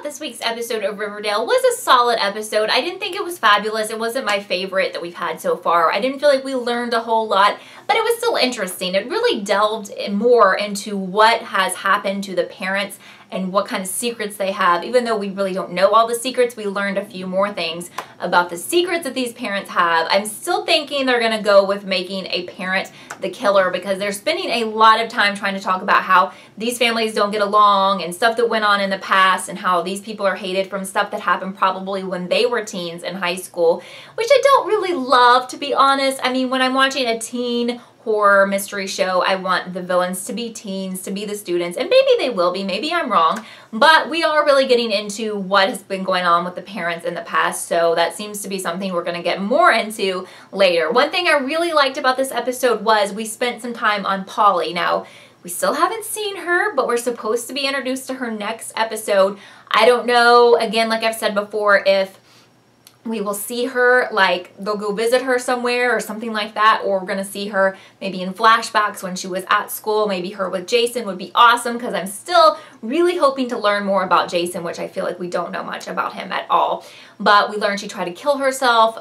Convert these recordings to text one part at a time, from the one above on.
this week's episode of Riverdale was a solid episode. I didn't think it was fabulous. It wasn't my favorite that we've had so far. I didn't feel like we learned a whole lot, but it was still interesting. It really delved more into what has happened to the parents and what kind of secrets they have. Even though we really don't know all the secrets, we learned a few more things about the secrets that these parents have. I'm still thinking they're gonna go with making a parent the killer, because they're spending a lot of time trying to talk about how these families don't get along and stuff that went on in the past, and how these people are hated from stuff that happened probably when they were teens in high school, which I don't really love, to be honest. I mean, when I'm watching a teen horror mystery show, I want the villains to be teens, to be the students, and maybe they will be, maybe I'm wrong, but we are really getting into what has been going on with the parents in the past, so that seems to be something we're going to get more into later. One thing I really liked about this episode was we spent some time on Polly. Now, we still haven't seen her, but we're supposed to be introduced to her next episode. I don't know, again, like I've said before, if we will see her, like they'll go visit her somewhere or something like that, or we're going to see her maybe in flashbacks when she was at school. Maybe her with Jason would be awesome, because I'm still really hoping to learn more about Jason, which I feel like we don't know much about him at all. But we learned she tried to kill herself.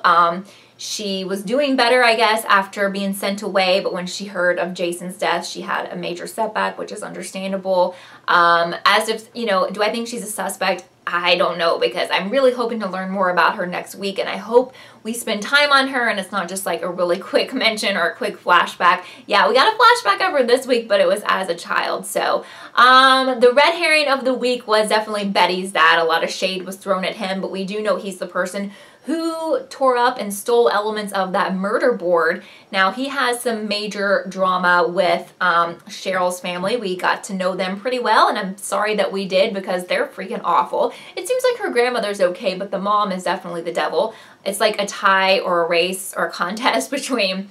She was doing better, I guess, after being sent away, but when she heard of Jason's death, she had a major setback, which is understandable. As if, you know, do I think she's a suspect? I don't know, because I'm really hoping to learn more about her next week, and I hope we spend time on her and it's not just like a really quick mention or a quick flashback. Yeah, we got a flashback of her this week, but it was as a child. So the red herring of the week was definitely Betty's dad. A lot of shade was thrown at him, but we do know he's the person who tore up and stole elements of that murder board. Now, he has some major drama with Cheryl's family. We got to know them pretty well, and I'm sorry that we did, because they're freaking awful. It seems like her grandmother's okay, but the mom is definitely the devil. It's like a tie or a race or a contest between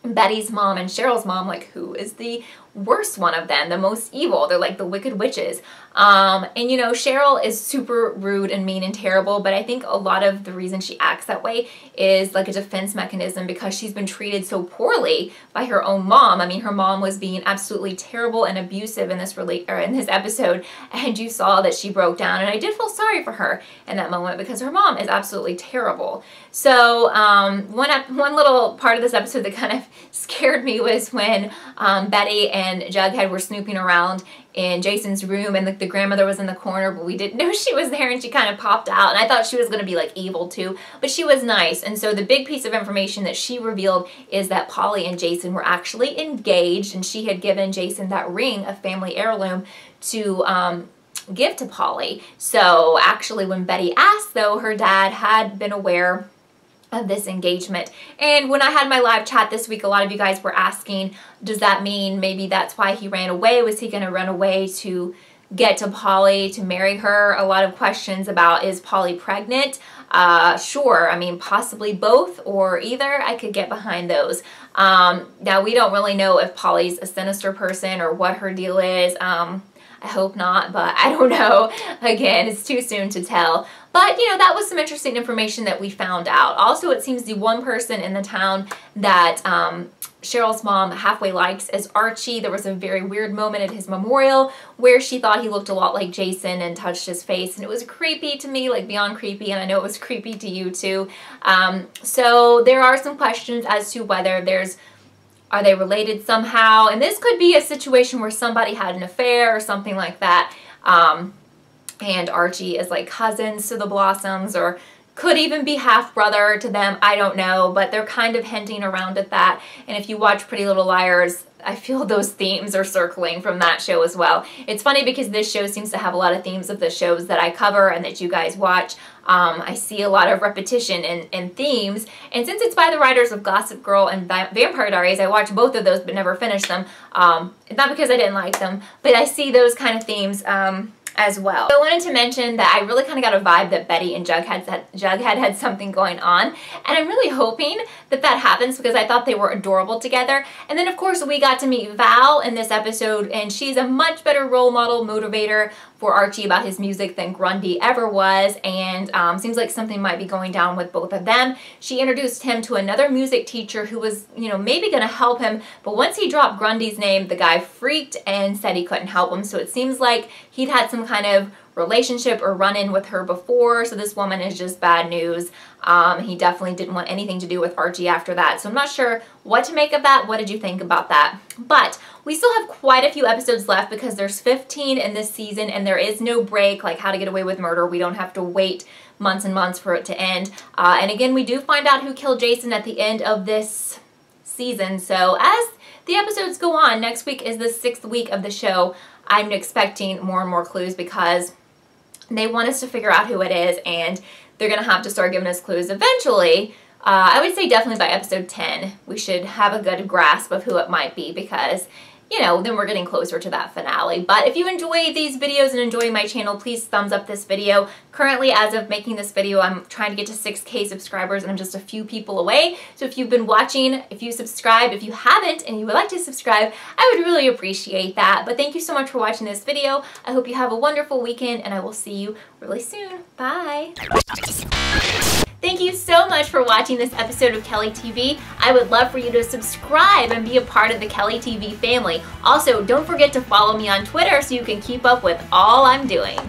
Betty's mom and Cheryl's mom, like who is the worst one of them, the most evil. They're like the wicked witches. And you know, Cheryl is super rude and mean and terrible, but I think a lot of the reason she acts that way is like a defense mechanism, because she's been treated so poorly by her own mom. I mean, her mom was being absolutely terrible and abusive in this episode, and you saw that she broke down, and I did feel sorry for her in that moment, because her mom is absolutely terrible. So one little part of this episode that kind of scared me was when Betty and Jughead were snooping around in Jason's room, and the grandmother was in the corner, but we didn't know she was there, and she kind of popped out, and I thought she was going to be like evil too, but she was nice. And so the big piece of information that she revealed is that Polly and Jason were actually engaged, and she had given Jason that ring, a family heirloom, to give to Polly. So actually, when Betty asked, though, her dad had been aware of this engagement. And when I had my live chat this week, a lot of you guys were asking, does that mean maybe that's why he ran away? Was he going to run away to get to Polly, to marry her? A lot of questions about, is Polly pregnant? Sure, I mean, possibly both or either. I could get behind those. Now, we don't really know if Polly's a sinister person or what her deal is. I hope not, but I don't know. Again, it's too soon to tell. But, you know, that was some interesting information that we found out. Also, it seems the one person in the town that Cheryl's mom halfway likes is Archie. There was a very weird moment at his memorial where she thought he looked a lot like Jason and touched his face, and it was creepy to me, like beyond creepy, and I know it was creepy to you too. So there are some questions as to whether are they related somehow? And this could be a situation where somebody had an affair or something like that. And Archie is like cousins to the Blossoms, or could even be half-brother to them. I don't know, but they're kind of hinting around at that. And if you watch Pretty Little Liars, I feel those themes are circling from that show as well. It's funny because this show seems to have a lot of themes of the shows that I cover and that you guys watch. I see a lot of repetition in themes, and since it's by the writers of Gossip Girl and Vampire Diaries, I watched both of those but never finished them. Not because I didn't like them, but I see those kind of themes as well. So I wanted to mention that I really kind of got a vibe that Betty and Jughead had something going on, and I'm really hoping that that happens, because I thought they were adorable together. And then of course we got to meet Val in this episode, and she's a much better role model motivator for Archie about his music than Grundy ever was, and seems like something might be going down with both of them. She introduced him to another music teacher who was, you know, maybe going to help him, but once he dropped Grundy's name, the guy freaked and said he couldn't help him. So it seems like he'd had some kind of relationship or run-in with her before, so this woman is just bad news. He definitely didn't want anything to do with Archie after that, so I'm not sure what to make of that. What did you think about that? But we still have quite a few episodes left because there's 15 in this season and there is no break like How to Get Away with Murder. We don't have to wait months and months for it to end. And again, we do find out who killed Jason at the end of this season, so as the episodes go on, next week is the 6th week of the show, I'm expecting more and more clues because they want us to figure out who it is, and they're going to have to start giving us clues eventually. I would say definitely by episode 10, we should have a good grasp of who it might be because, you know, then we're getting closer to that finale. But if you enjoy these videos and enjoy my channel, please thumbs up this video. Currently, as of making this video, I'm trying to get to 6K subscribers and I'm just a few people away. So if you've been watching, if you subscribe, if you haven't and you would like to subscribe, I would really appreciate that. But thank you so much for watching this video. I hope you have a wonderful weekend and I will see you really soon. Bye. Thank you so much for watching this episode of Kelly TV. I would love for you to subscribe and be a part of the Kelly TV family. Also, don't forget to follow me on Twitter so you can keep up with all I'm doing.